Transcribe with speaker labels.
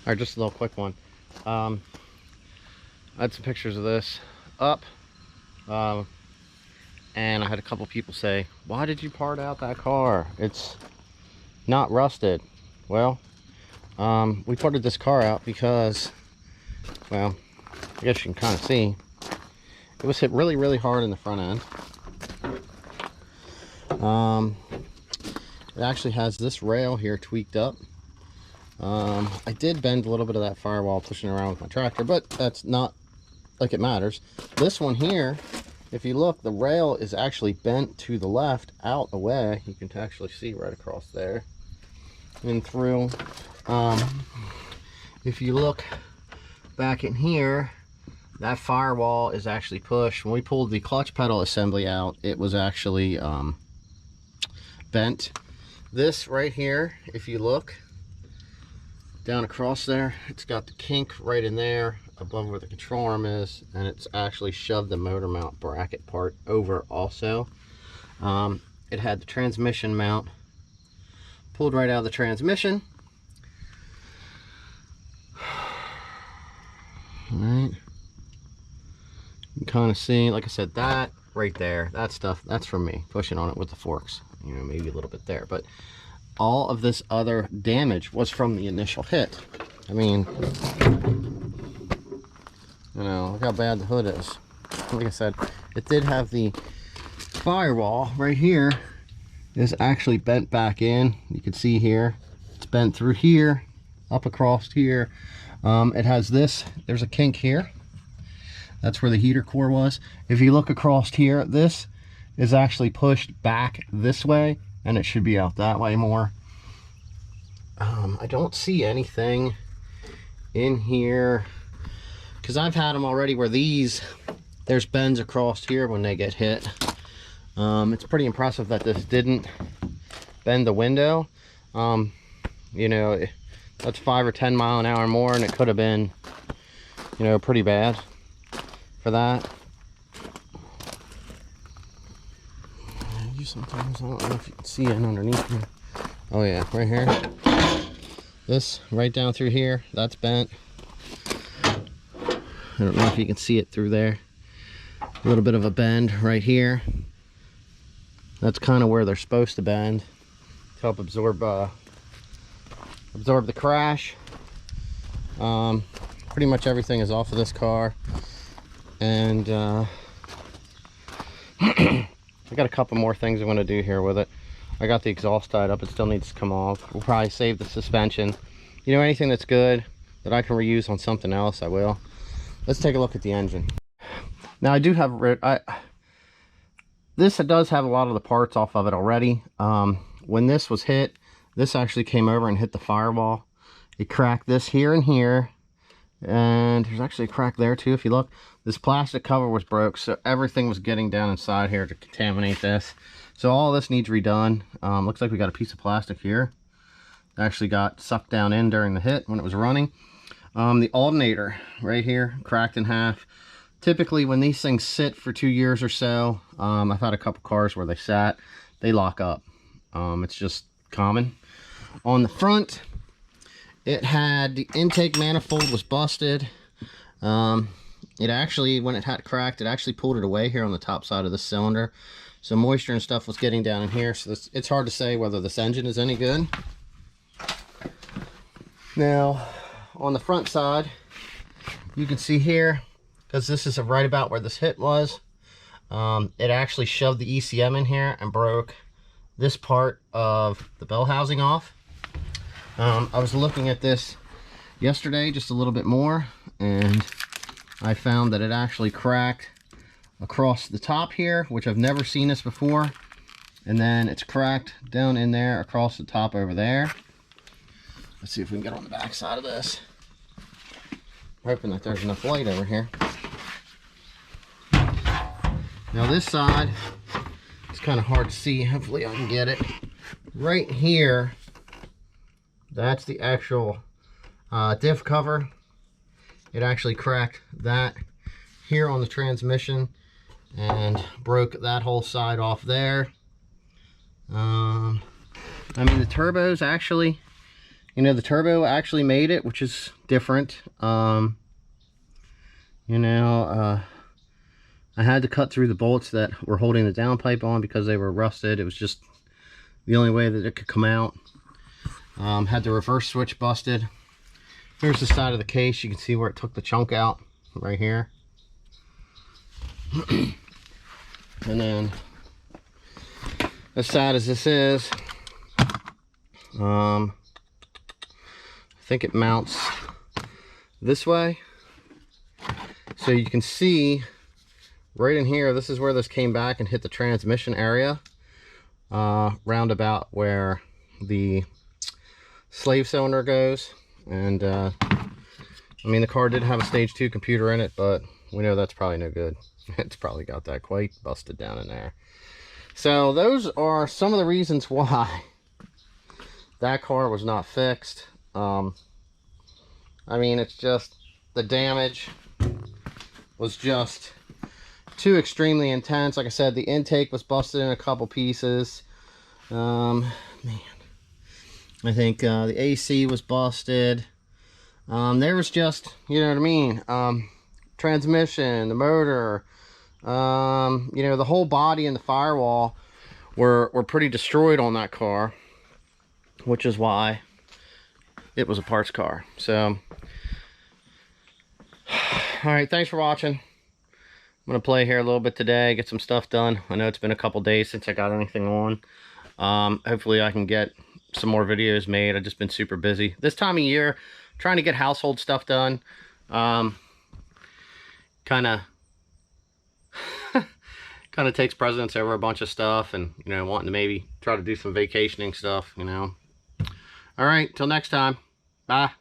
Speaker 1: All right, just a little quick one. I had some pictures of this up, and I had a couple people say, why did you part out that car? It's not rusted. Well, we parted this car out because, well, I guess you can kind of see, it was hit really, really hard in the front end. It actually has this rail here tweaked up. I did bend a little bit of that firewall pushing around with my tractor, but that's not like it matters. This one here, if you look, the rail is actually bent to the left out away. You can actually see right across there and through. If you look back in here, that firewall is actually pushed. When we pulled the clutch pedal assembly out, it was actually bent. This right here, if you look down across there, it's got the kink right in there above where the control arm is, and it's actually shoved the motor mount bracket part over also. It had the transmission mount pulled right out of the transmission. All right, you can kind of see, like I said, that right there, that stuff, that's from me pushing on it with the forks, you know, maybe a little bit there, but all of this other damage was from the initial hit. I mean, you know, look how bad the hood is. Like I said, it did have the firewall right here is actually bent back in. You can see here, it's bent through here, up across here. It has this, there's a kink here. That's where the heater core was. If you look across here, this is actually pushed back this way, and it should be out that way more. I don't see anything in here, because I've had them already where there's bends across here when they get hit. It's pretty impressive that this didn't bend the window. You know, that's 5 or 10 mile an hour more, and it could have been, you know, pretty bad for that. Sometimes I don't know if you can see it underneath here. Oh yeah, right here, this right down through here, that's bent. I don't know if you can see it through there. A little bit of a bend right here. That's kind of where they're supposed to bend to help absorb the crash. Pretty much everything is off of this car, and I got a couple more things I want to do here with it. I got the exhaust tied up, it still needs to come off. We'll probably save the suspension. You know, anything that's good that I can reuse on something else, I will. Let's take a look at the engine. Now I do have, this does have a lot of the parts off of it already. When this was hit, this actually came over and hit the firewall. It cracked this here and here, and there's actually a crack there too if you look. This plastic cover was broke, so everything was getting down inside here to contaminate this. So all this needs redone. Looks like we got a piece of plastic here that actually got sucked down in during the hit when it was running. The alternator right here cracked in half. Typically when these things sit for 2 years or so, I've had a couple cars where they sat, they lock up. It's just common. On the front, it had the intake manifold was busted. It actually, when it had cracked, it actually pulled it away here on the top side of the cylinder. So moisture and stuff was getting down in here. So it's hard to say whether this engine is any good. Now, on the front side, you can see here, because this is right about where this hit was, it actually shoved the ECM in here and broke this part of the bell housing off. I was looking at this yesterday just a little bit more, and I found that it actually cracked across the top here, which I've never seen this before, and then it's cracked down in there across the top over there. Let's see if we can get on the back side of this. Hoping that there's enough light over here. Now this side, it's kind of hard to see. Hopefully I can get it. Right here, that's the actual diff cover. It actually cracked that here on the transmission and broke that whole side off there. I mean, the turbos actually, You know, the turbo actually made it, which is different. You know, I had to cut through the bolts that were holding the downpipe on because they were rusted. It was just the only way that it could come out. Had the reverse switch busted. Here's the side of the case. You can see where it took the chunk out right here. And then, as sad as this is, I think it mounts this way. So you can see right in here, this is where this came back and hit the transmission area, round about where the slave cylinder goes. And I mean, the car did have a stage 2 computer in it, but we know that's probably no good. It's probably got that quite busted down in there. So those are some of the reasons why that car was not fixed. I mean, it's just the damage was just too extremely intense. Like I said, the intake was busted in a couple pieces. Man, I think the AC was busted. There was just, you know what I mean, transmission, the motor, you know, the whole body and the firewall were pretty destroyed on that car, which is why it was a parts car. So, all right, thanks for watching. I'm gonna play here a little bit today, get some stuff done. I know it's been a couple days since I got anything on. Hopefully I can get some more videos made. I've just been super busy this time of year, trying to get household stuff done. Kind of takes precedence over a bunch of stuff, and you know, wanting to maybe try to do some vacationing stuff, you know. All right, till next time, bye.